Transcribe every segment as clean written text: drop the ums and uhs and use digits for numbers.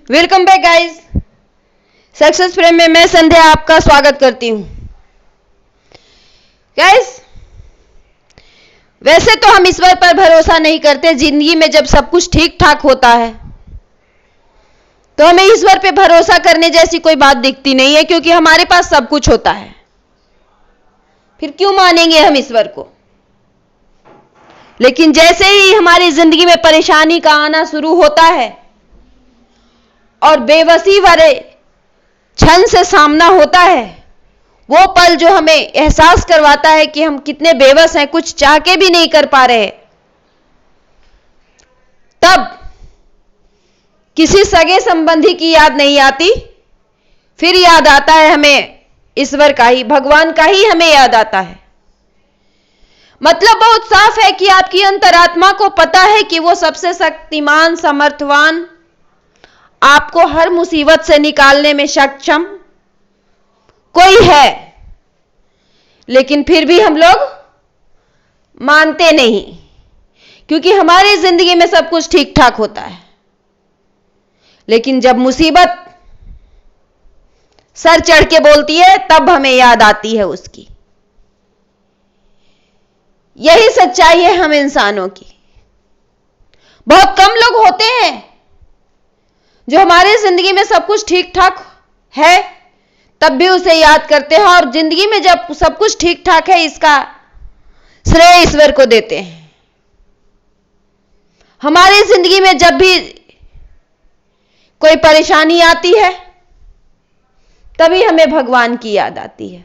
Welcome back guys. Success frame में मैं संध्या आपका स्वागत करती हूं। गाइस, वैसे तो हम ईश्वर पर भरोसा नहीं करते। जिंदगी में जब सब कुछ ठीक ठाक होता है तो हमें ईश्वर पे भरोसा करने जैसी कोई बात दिखती नहीं है, क्योंकि हमारे पास सब कुछ होता है। फिर क्यों मानेंगे हम ईश्वर को? लेकिन जैसे ही हमारी जिंदगी में परेशानी का आना शुरू होता है और बेबसी भरे क्षण से सामना होता है, वो पल जो हमें एहसास करवाता है कि हम कितने बेबस हैं, कुछ चाह के भी नहीं कर पा रहे, तब किसी सगे संबंधी की याद नहीं आती। फिर याद आता है हमें ईश्वर का ही, भगवान का ही हमें याद आता है। मतलब बहुत साफ है कि आपकी अंतरात्मा को पता है कि वो सबसे शक्तिमान, समर्थवान, आपको हर मुसीबत से निकालने में सक्षम कोई है। लेकिन फिर भी हम लोग मानते नहीं, क्योंकि हमारी जिंदगी में सब कुछ ठीक ठाक होता है। लेकिन जब मुसीबत सर चढ़ के बोलती है, तब हमें याद आती है उसकी। यही सच्चाई है हम इंसानों की। बहुत कम लोग होते हैं जो हमारी जिंदगी में सब कुछ ठीक ठाक है तब भी उसे याद करते हैं, और जिंदगी में जब सब कुछ ठीक ठाक है इसका श्रेय ईश्वर को देते हैं। हमारी जिंदगी में जब भी कोई परेशानी आती है तभी हमें भगवान की याद आती है।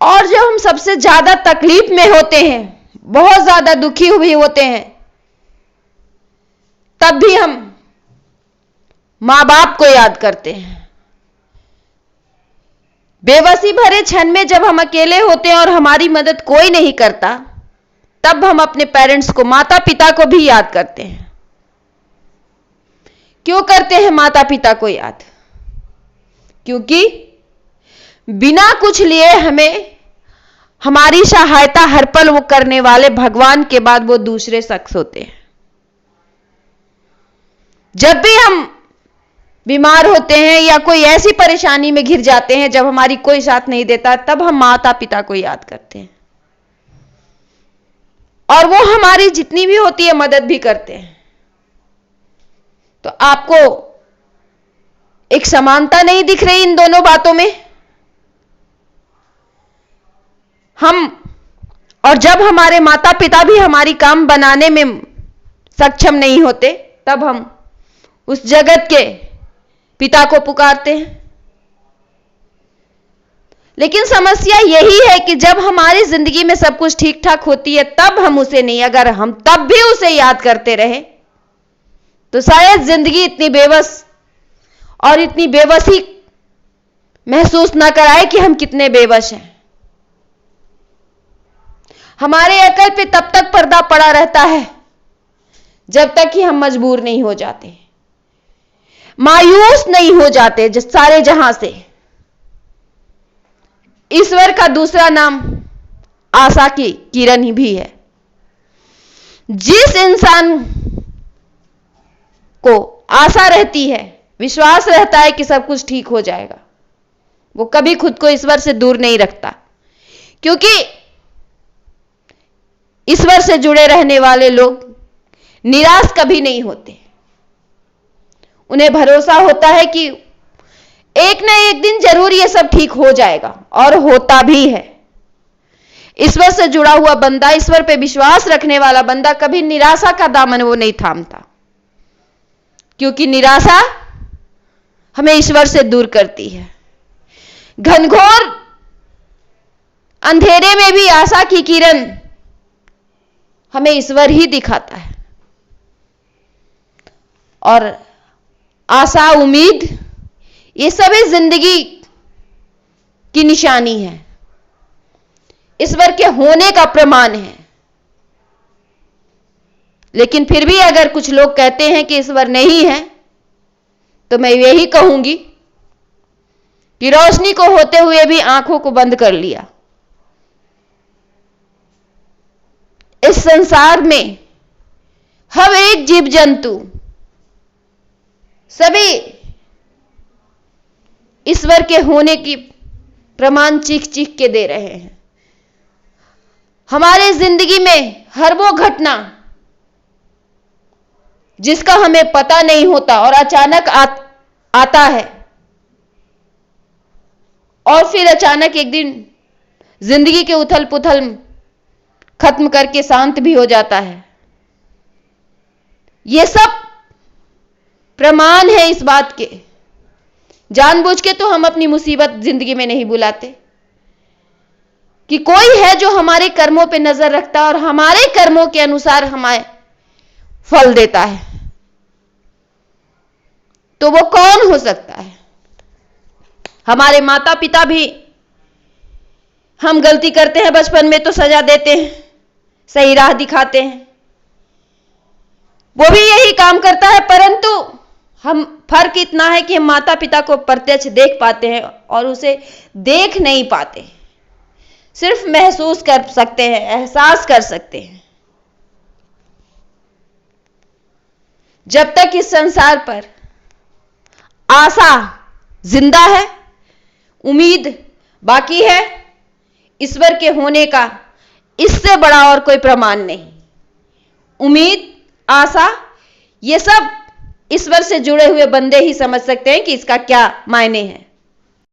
और जब हम सबसे ज्यादा तकलीफ में होते हैं, बहुत ज्यादा दुखी हुए होते हैं, तब भी हम मां बाप को याद करते हैं। बेबसी भरे क्षण में जब हम अकेले होते हैं और हमारी मदद कोई नहीं करता, तब हम अपने पेरेंट्स को, माता पिता को भी याद करते हैं। क्यों करते हैं माता पिता को याद? क्योंकि बिना कुछ लिए हमें हमारी सहायता हर पल वो करने वाले भगवान के बाद वो दूसरे शख्स होते हैं। जब भी हम बीमार होते हैं या कोई ऐसी परेशानी में घिर जाते हैं जब हमारी कोई साथ नहीं देता, तब हम माता पिता को याद करते हैं, और वो हमारी जितनी भी होती है मदद भी करते हैं। तो आपको एक समानता नहीं दिख रही इन दोनों बातों में? और जब हमारे माता पिता भी हमारी काम बनाने में सक्षम नहीं होते, तब हम उस जगत के पिता को पुकारते हैं। लेकिन समस्या यही है कि जब हमारी जिंदगी में सब कुछ ठीक ठाक होती है तब हम उसे नहीं, अगर हम तब भी उसे याद करते रहे तो शायद जिंदगी इतनी बेबस और इतनी बेबसी महसूस ना कराए कि हम कितने बेबस हैं। हमारे अकल पे तब तक पर्दा पड़ा रहता है जब तक कि हम मजबूर नहीं हो जाते, मायूस नहीं हो जाते जिस सारे जहां से। ईश्वर का दूसरा नाम आशा की किरण ही भी है। जिस इंसान को आशा रहती है, विश्वास रहता है कि सब कुछ ठीक हो जाएगा, वो कभी खुद को ईश्वर से दूर नहीं रखता, क्योंकि ईश्वर से जुड़े रहने वाले लोग निराश कभी नहीं होते। उन्हें भरोसा होता है कि एक न एक दिन जरूर ये सब ठीक हो जाएगा, और होता भी है। ईश्वर से जुड़ा हुआ बंदा, ईश्वर पे विश्वास रखने वाला बंदा कभी निराशा का दामन वो नहीं थामता, क्योंकि निराशा हमें ईश्वर से दूर करती है। घनघोर अंधेरे में भी आशा की किरण हमें ईश्वर ही दिखाता है। और आशा, उम्मीद, ये सभी जिंदगी की निशानी है, ईश्वर के होने का प्रमाण है। लेकिन फिर भी अगर कुछ लोग कहते हैं कि ईश्वर नहीं है, तो मैं यही कहूंगी कि रोशनी को होते हुए भी आंखों को बंद कर लिया। इस संसार में हर एक जीव जंतु सभी ईश्वर के होने की प्रमाण चीख चीख के दे रहे हैं। हमारे जिंदगी में हर वो घटना जिसका हमें पता नहीं होता और अचानक आता है, और फिर अचानक एक दिन जिंदगी के उथल पुथल खत्म करके शांत भी हो जाता है। ये सब प्रमाण है इस बात के। जानबूझ के तो हम अपनी मुसीबत जिंदगी में नहीं बुलाते कि कोई है जो हमारे कर्मों पे नजर रखता है और हमारे कर्मों के अनुसार हमें फल देता है। तो वो कौन हो सकता है? हमारे माता पिता भी हम गलती करते हैं बचपन में तो सजा देते हैं, सही राह दिखाते हैं। वो भी यही काम करता है, परंतु हम फर्क इतना है कि हम माता पिता को प्रत्यक्ष देख पाते हैं और उसे देख नहीं पाते, सिर्फ महसूस कर सकते हैं, एहसास कर सकते हैं। जब तक इस संसार पर आशा जिंदा है, उम्मीद बाकी है, ईश्वर के होने का इससे बड़ा और कोई प्रमाण नहीं। उम्मीद, आशा, ये सब ईश्वर से जुड़े हुए बंदे ही समझ सकते हैं कि इसका क्या मायने है।